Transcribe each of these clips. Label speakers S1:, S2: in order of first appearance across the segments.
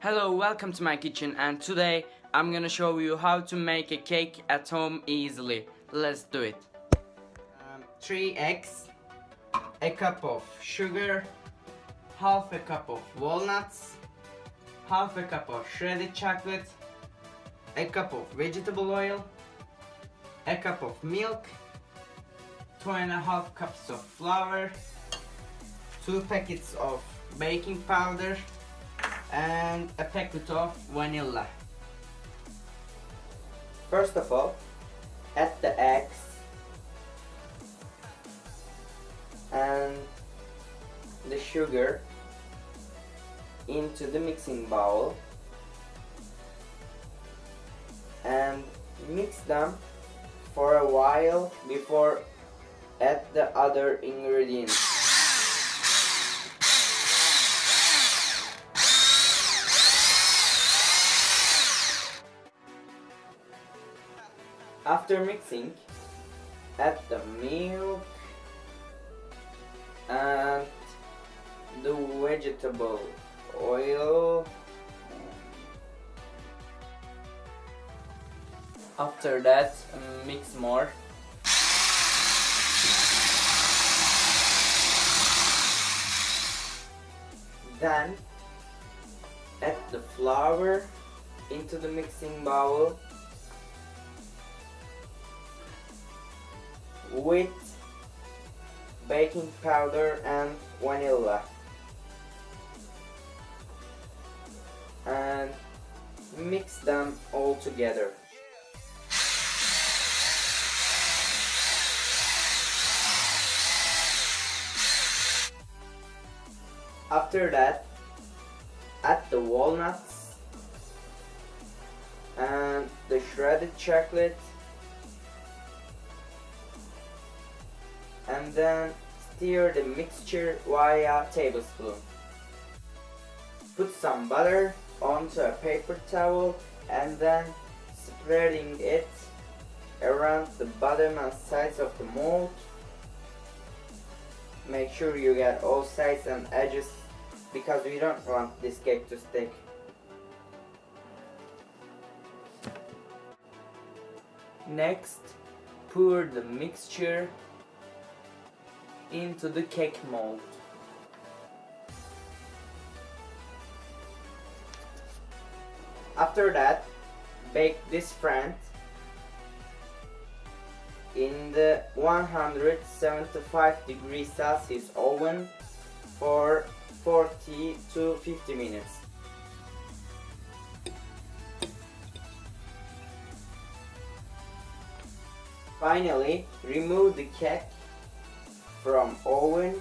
S1: Hello, welcome to my kitchen, and today I'm gonna show you how to make a cake at home easily. Let's do it. 3 eggs, a cup of sugar, half a cup of walnuts, half a cup of shredded chocolate, a cup of vegetable oil, a cup of milk, 2.5 cups of flour, 2 packets of baking powder, and a packet of vanilla. First of all, add the eggs and the sugar into the mixing bowl and mix them for a while before add the other ingredients. After mixing, add the milk and the vegetable oil. After that, mix more. Then add the flour into the mixing bowl with baking powder and vanilla, and mix them all together. After that, add the walnuts and the shredded chocolate, and then stir the mixture via tablespoon. Put some butter onto a paper towel and then spreading it around the bottom and sides of the mold. Make sure you get all sides and edges because we don't want this cake to stick. Next, pour the mixture into the cake mold. After that, bake this front in the 175 degrees Celsius oven for 40 to 50 minutes. Finally, remove the cake from oven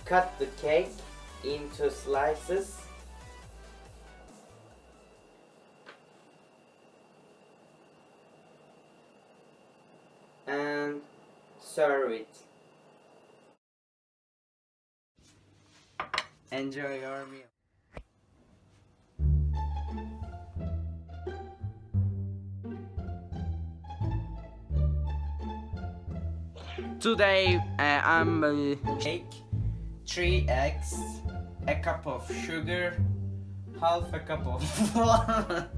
S1: cut the cake into slices and serve it. Enjoy your meal. Today I'm cake, 3 eggs, a cup of sugar, half a cup of flour.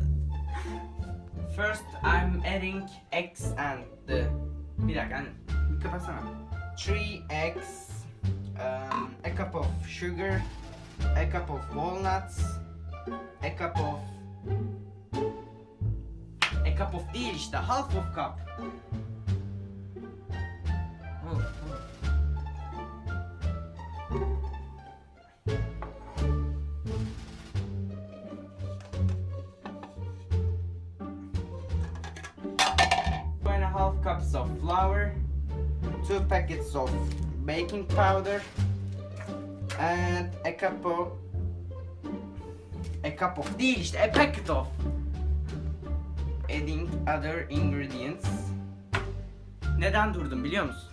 S1: First I'm adding eggs and the 3 eggs, a cup of sugar, a cup of walnuts, a cup of değil işte, half of cup. Half cups of flour, 2 packets of baking powder, and a cup of değil işte, a packet of. Adding other ingredients. Neden durdum biliyor musun?